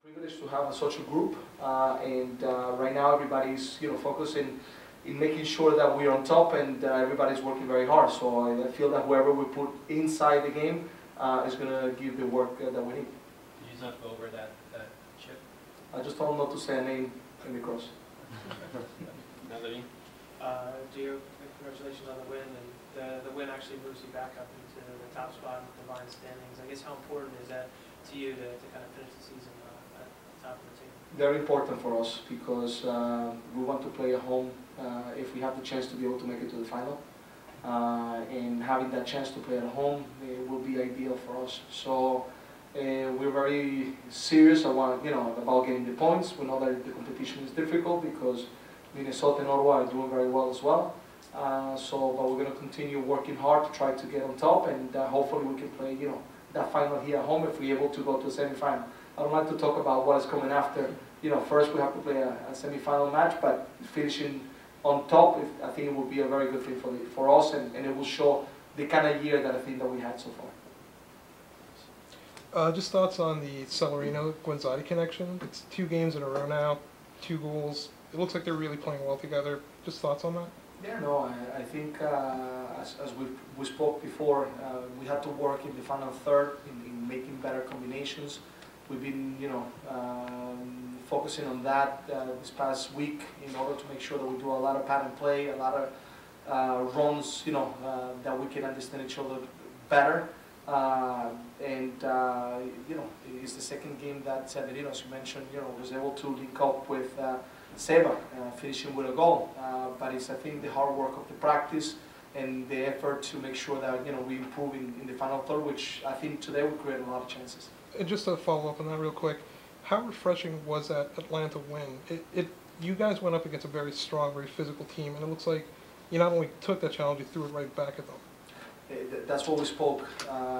Privileged to have such a group, and right now everybody's focused in making sure that we're on top, and everybody's working very hard. So I feel that whoever we put inside the game is going to give the work that we need. Did you not go over that chip? I just told them not to say a name in the cross. Melody? Gio, congratulations on the win, and the win actually moves you back up into the top spot in the line standings. I guess how important is that to you to kind of finish the season at the top of the team? Very important for us because we want to play at home if we have the chance to be able to make it to the final. And having that chance to play at home will be ideal for us. So we're very serious about getting the points. We know that the competition is difficult because Minnesota and Ottawa are doing very well as well. But we're going to continue working hard to try to get on top, and hopefully we can play that final here at home if we're able to go to a semi-final. I don't like to talk about what is coming after. First we have to play a semi-final match, but finishing on top, I think it will be a very good thing for us, and it will show the kind of year that I think that we had so far. Just thoughts on the Celerino-Guanzotti connection. It's 2 games in a row now, 2 goals. It looks like they're really playing well together. Just thoughts on that? Yeah, no, I think as we spoke before, we had to work in the final third in making better combinations. We've been, focusing on that this past week in order to make sure that we do a lot of pattern play, a lot of runs, that we can understand each other better. It's the second game that Severino, as you mentioned, was able to link up with Seba, finishing with a goal. But it's, I think, the hard work of the practice and the effort to make sure that we improve in the final third, which I think today will create a lot of chances. And just to follow up on that real quick, how refreshing was that Atlanta win? You guys went up against a very strong, very physical team, and it looks like you not only took that challenge, you threw it right back at them. That's what we spoke.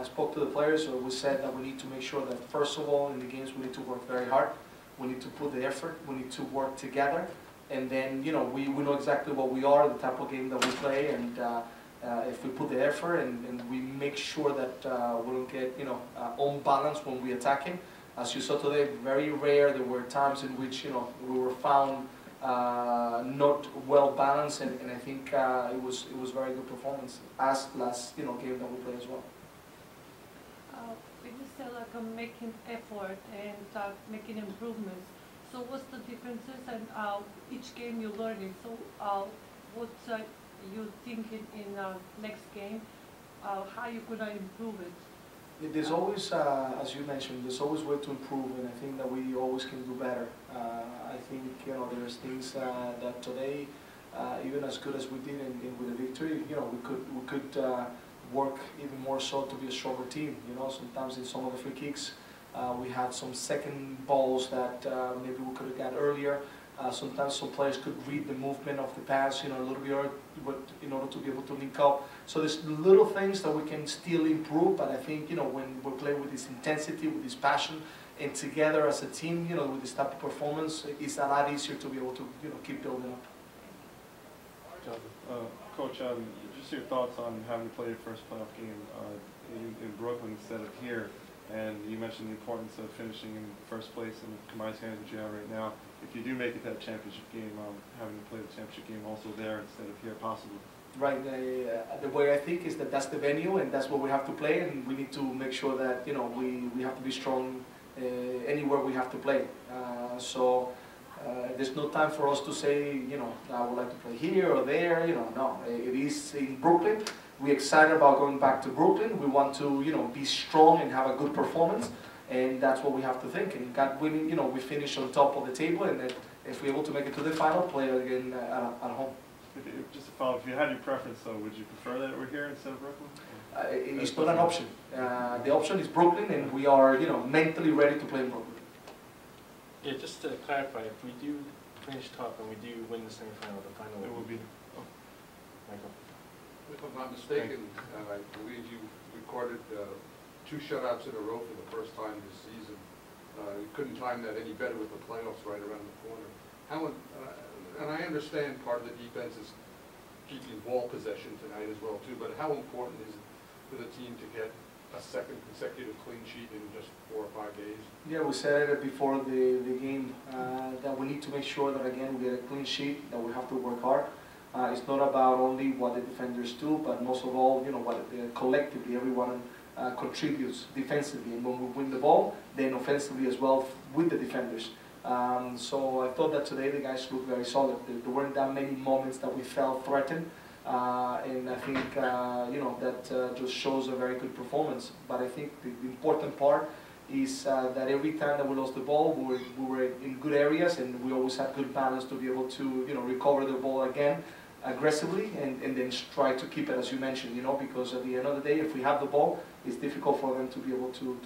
Spoke to the players. So we said that we need to make sure that first of all in the games we need to work very hard. We need to put the effort. We need to work together, and then we know exactly what we are, the type of game that we play, and if we put the effort and we make sure that we don't get on balance when we attacking. As you saw today, very rare. There were times in which we were found not well balanced, and I think it was very good performance as last game that we played as well. When you say making effort and making improvements, so what's the differences, and each game you're learning? So what you thinking in next game? How you gonna improve it? There's always, as you mentioned, there's always way to improve, and I think that we always can do better. I think there's things that today, even as good as we did with the victory, we could work even more so to be a stronger team. Sometimes in some of the free kicks, we had some second balls that maybe we could have got earlier. Sometimes some players could read the movement of the pass, a little bit early, in order to be able to link up. So there's little things that we can still improve, but I think when we play with this intensity, with this passion, and together as a team, with this type of performance, it's a lot easier to be able to keep building up. Coach, just your thoughts on having to play your first playoff game in Brooklyn instead of here, and you mentioned the importance of finishing in first place in the combined standings that you have right now. If you do make it to that championship game, having to play the championship game also there instead of here, possibly. Right. The way I think is that that's the venue and that's what we have to play, and we need to make sure that we have to be strong anywhere we have to play. There's no time for us to say I would like to play here or there. No, it is in Brooklyn. We're excited about going back to Brooklyn. We want to be strong and have a good performance. And that's what we have to think. And God willing, we finish on top of the table, and then if we're able to make it to the final, play again at home. Just to follow, if you had your preference, though, would you prefer that we're here instead of Brooklyn? It's not an option. The option is Brooklyn, and we are, mentally ready to play in Brooklyn. Yeah, just to clarify, if we do finish top and we do win the semifinal, the final, it will be. Michael. If I'm not mistaken, I believe you recorded 2 shutouts in a row for the first time this season. You couldn't time that any better with the playoffs right around the corner. And I understand part of the defense is keeping ball possession tonight as well too, but how important is it for the team to get a second consecutive clean sheet in just 4 or 5 days? Yeah, we said it before the game that we need to make sure that again we get a clean sheet, that we have to work hard. It's not about only what the defenders do, but most of all, you know, what collectively everyone contributes defensively. And when we win the ball, then offensively as well with the defenders. So I thought that today the guys looked very solid. There weren't that many moments that we felt threatened. And I think you know, that just shows a very good performance. But I think the important part is that every time that we lost the ball, we were in good areas, and we always had good balance to be able to, you know, recover the ball again aggressively, and then try to keep it, as you mentioned, you know, because at the end of the day, if we have the ball, it's difficult for them to be able to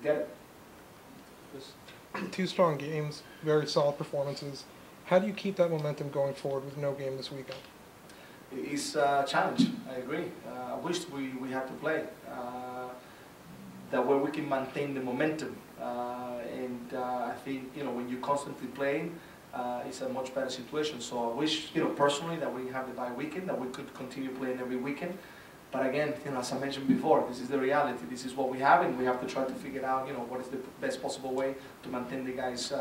get it. Two strong games, very solid performances. How do you keep that momentum going forward with no game this weekend? It's a challenge, I agree. I wish we had to play. That way we can maintain the momentum. I think, you know, when you're constantly playing, it's a much better situation. So I wish, you know, personally that we have the bye weekend, that we could continue playing every weekend. But again, you know, as I mentioned before, this is the reality. This is what we have, and we have to try to figure out, you know, what is the best possible way to maintain the guys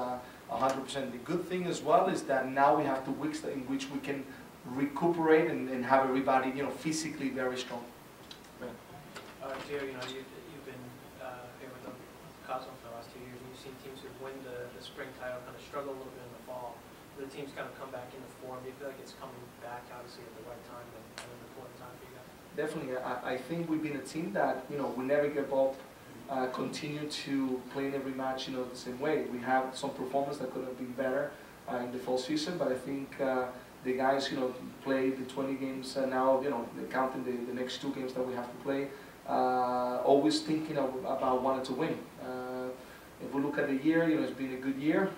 100%. The good thing as well is that now we have 2 weeks in which we can recuperate and have everybody, you know, physically very strong. Gio, you know, you've been here with the Cosmos for the last 2 years, and you've seen teams who win the spring title kind of struggle a little bit in the fall. The teams kind of come back into form. Do you feel like it's coming back, obviously, at the right time and at an important time for you guys? Definitely. I think we've been a team that, you know, we never give up, continue to play in every match, you know, the same way. We have some performance that could have been better in the fall season, but I think the guys, you know, play the 20 games now, you know, counting the next 2 games that we have to play, always thinking about wanting to win. If we look at the year, you know, it's been a good year.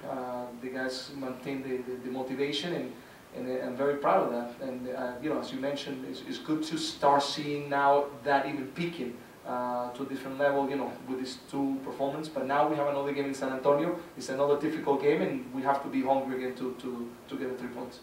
The guys maintain the motivation, and I'm very proud of that. And you know, as you mentioned, it's good to start seeing now that even peaking to a different level, you know, with these 2 performances. But now we have another game in San Antonio. It's another difficult game, and we have to be hungry again to get the 3 points.